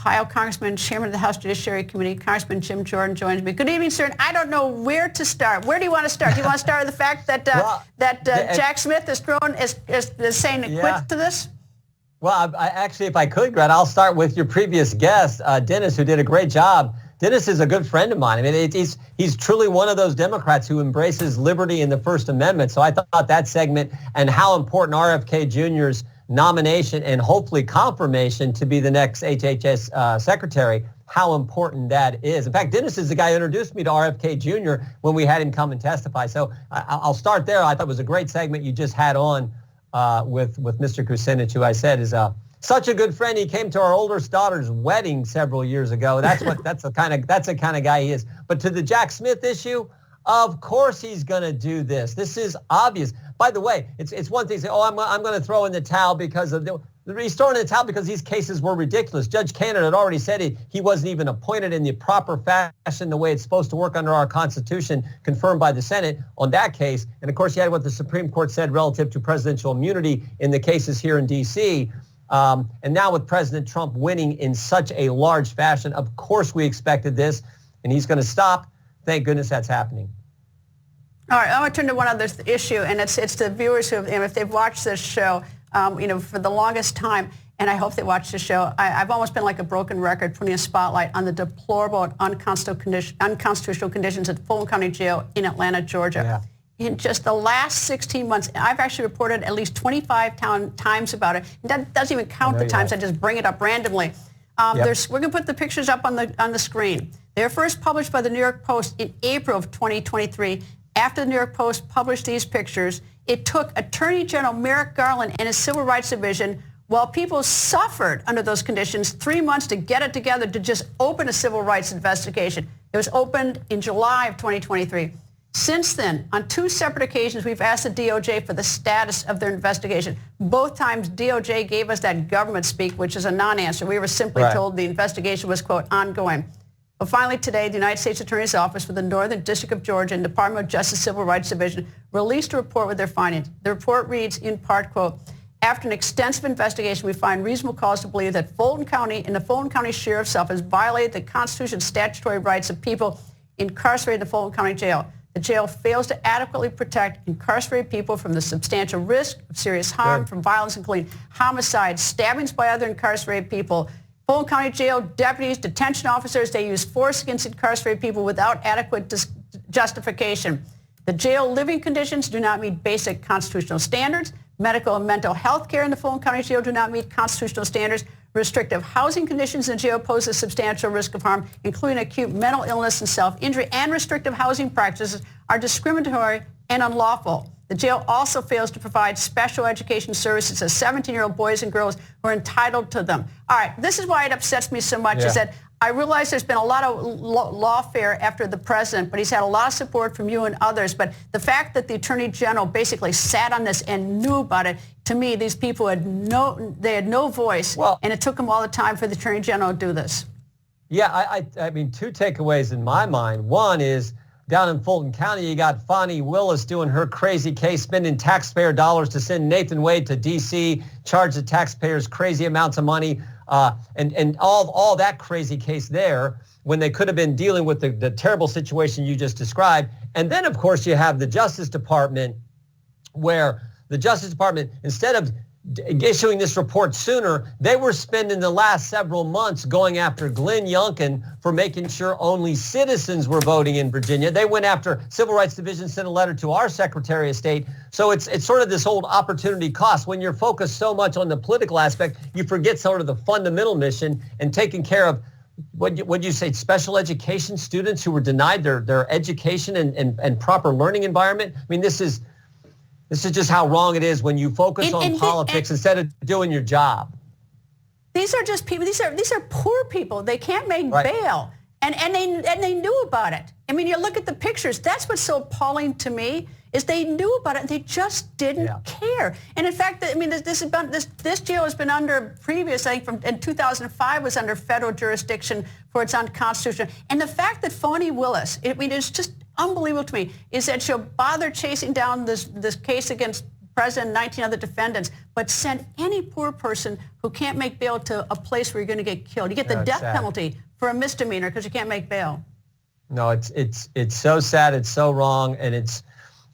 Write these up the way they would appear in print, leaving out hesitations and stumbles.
Ohio Congressman, Chairman of the House Judiciary Committee, Congressman Jim Jordan joins me. Good evening, sir. And I don't know where to start. Where do you want to start? Do you want to start with the fact that Jack Smith is saying it quits to this? Well, I actually, if I could, Greta, I'll start with your previous guest, Dennis, who did a great job. Dennis is a good friend of mine. I mean, he's truly one of those Democrats who embraces liberty in the First Amendment. So I thought that segment and how important RFK Jr.'s nomination and hopefully confirmation to be the next HHS secretary, how important that is. In fact, Dennis is the guy who introduced me to RFK Jr. when we had him come and testify. So I'll start there. I thought it was a great segment you just had on with Mr. Kucinich, who I said is such a good friend. He came to our oldest daughter's wedding several years ago. That's the kind of guy he is. But to the Jack Smith issue, of course he's going to do this. This is obvious. By the way, it's one thing to say, oh, I'm going to throw in the towel because of he's throwing in the towel because these cases were ridiculous. Judge Cannon had already said he wasn't even appointed in the proper fashion, the way it's supposed to work under our Constitution, confirmed by the Senate on that case. And of course, you had what the Supreme Court said relative to presidential immunity in the cases here in D.C. And now with President Trump winning in such a large fashion, of course we expected this, and he's going to stop. Thank goodness that's happening. All right, I want to turn to one other issue, and it's the viewers who, if they've watched this show, for the longest time, and I hope they watch the show, I've almost been like a broken record putting a spotlight on the deplorable and unconstitutional conditions at Fulton County Jail in Atlanta, Georgia. Yeah. In just the last 16 months, I've actually reported at least 25 times about it. And that doesn't even count the times I just bring it up randomly. We're going to put the pictures up on the screen. They were first published by the New York Post in April of 2023. After the New York Post published these pictures, it took Attorney General Merrick Garland and his Civil Rights Division, while people suffered under those conditions, 3 months to get it together to just open a civil rights investigation. It was opened in July of 2023. Since then, on 2 separate occasions, we've asked the DOJ for the status of their investigation. Both times, DOJ gave us that government speak, which is a non-answer. We were simply told the investigation was, quote, ongoing. But finally today, the United States Attorney's Office for the Northern District of Georgia and Department of Justice Civil Rights Division released a report with their findings. The report reads, in part, quote, after an extensive investigation, we find reasonable cause to believe that Fulton County and the Fulton County Sheriff's Office violated the Constitution and statutory rights of people incarcerated in the Fulton County Jail. The jail fails to adequately protect incarcerated people from the substantial risk of serious harm from violence, including homicide, stabbings by other incarcerated people. Fulton County Jail deputies, detention officers, they use force against incarcerated people without adequate justification. The jail living conditions do not meet basic constitutional standards. Medical and mental health care in the Fulton County Jail do not meet constitutional standards. Restrictive housing conditions in the jail pose a substantial risk of harm, including acute mental illness and self-injury, and restrictive housing practices are discriminatory and unlawful. The jail also fails to provide special education services to 17-year-old boys and girls who are entitled to them. All right, this is why it upsets me so much, is that I realize there's been a lot of lawfare after the president, but he's had a lot of support from you and others. But the fact that the Attorney General basically sat on this and knew about it, to me, these people had no voice, and it took them all the time for the Attorney General to do this. Yeah, I mean, 2 takeaways in my mind. One is, down in Fulton County, you got Fani Willis doing her crazy case, spending taxpayer dollars to send Nathan Wade to D.C., charge the taxpayers crazy amounts of money, and all that crazy case there when they could have been dealing with the terrible situation you just described. And then, of course, you have the Justice Department, where the Justice Department, instead of issuing this report sooner, they were spending the last several months going after Glenn Youngkin for making sure only citizens were voting in Virginia. They went after Civil Rights Division, sent a letter to our Secretary of State. So it's sort of this old opportunity cost. When you're focused so much on the political aspect, you forget sort of the fundamental mission and taking care of, what you say, special education students who were denied their education and proper learning environment. I mean, this is just how wrong it is when you focus on politics instead of doing your job. These are just people. These are poor people. They can't make bail, and they knew about it. I mean, you look at the pictures. That's what's so appalling to me, is they knew about it and they just didn't care. And in fact, I mean, this jail has been under previous, I think, in 2005 was under federal jurisdiction for its unconstitutional. And the fact that Fani Willis, I mean, it's just unbelievable to me, is that she'll bother chasing down this case against president, 19 other defendants, but send any poor person who can't make bail to a place where you're going to get killed. You get the death penalty for a misdemeanor because you can't make bail. No, it's so sad. It's so wrong, and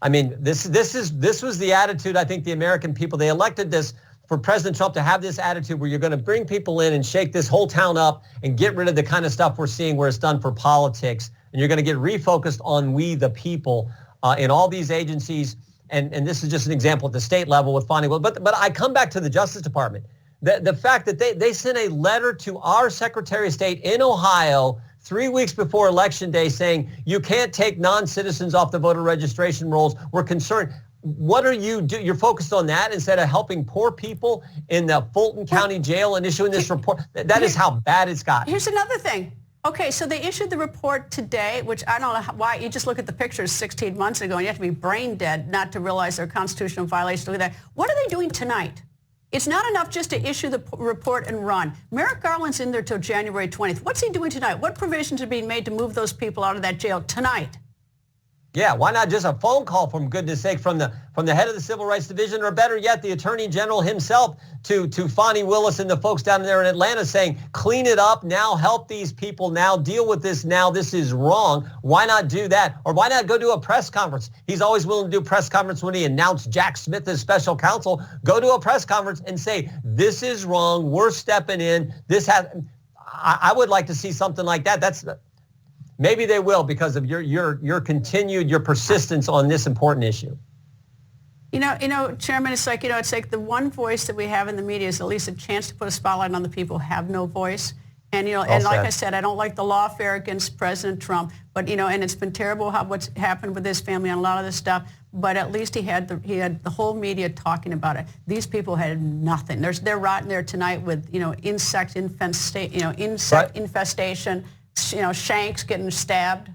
I mean, this was the attitude. I think the American people, they elected this for President Trump to have this attitude where you're going to bring people in and shake this whole town up and get rid of the kind of stuff we're seeing where it's done for politics, and you're going to get refocused on we the people in all these agencies. And this is just an example at the state level with Fonnie Willis. But I come back to the Justice Department. The fact that they sent a letter to our Secretary of State in Ohio 3 weeks before Election Day saying you can't take non-citizens off the voter registration rolls. We're concerned. What are you do? You're focused on that instead of helping poor people in the Fulton County Jail and issuing this report. That is how bad it's gotten. Here's another thing. Okay, so they issued the report today, which I don't know why. You just look at the pictures 16 months ago, and you have to be brain dead not to realize they're constitutional violations. Look at that. What are they doing tonight? It's not enough just to issue the report and run. Merrick Garland's in there till January 20th. What's he doing tonight? What provisions are being made to move those people out of that jail tonight? Yeah, why not just a phone call, for goodness sake, from the head of the Civil Rights Division, or better yet, the Attorney General himself to Fonnie Willis and the folks down there in Atlanta saying, clean it up now, help these people now, deal with this now, this is wrong. Why not do that? Or why not go to a press conference? He's always willing to do a press conference when he announced Jack Smith as special counsel. Go to a press conference and say, this is wrong, we're stepping in. I would like to see something like that. Maybe they will because of your persistence on this important issue. You know, Chairman, it's like the one voice that we have in the media is at least a chance to put a spotlight on the people who have no voice. And, like I said, I don't like the lawfare against President Trump, but, and it's been terrible what's happened with his family on a lot of this stuff, but at least he had the whole media talking about it. These people had nothing. They're rotting there tonight with, insect infestation, shanks getting stabbed.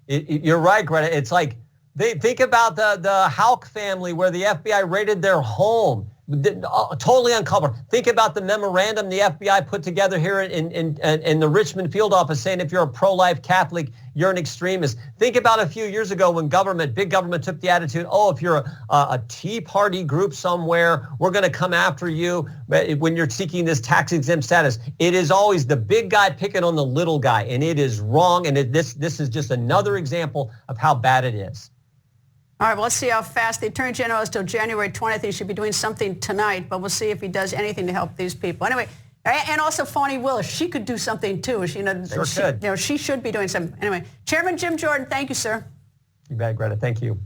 You're right, Greta. It's like, think about the Houck family where the FBI raided their home, totally uncovered. Think about the memorandum the FBI put together here in the Richmond field office saying if you're a pro-life Catholic, you're an extremist. Think about a few years ago when big government took the attitude, if you're a Tea Party group somewhere, we're going to come after you when you're seeking this tax-exempt status. It is always the big guy picking on the little guy, and it is wrong, and this is just another example of how bad it is. All right, well, let's see how fast. The Attorney General is till January 20th. He should be doing something tonight, but we'll see if he does anything to help these people. Anyway, and also Fonnie Willis, she could do something too. She should be doing something. Anyway, Chairman Jim Jordan, thank you, sir. You bet, Greta. Thank you.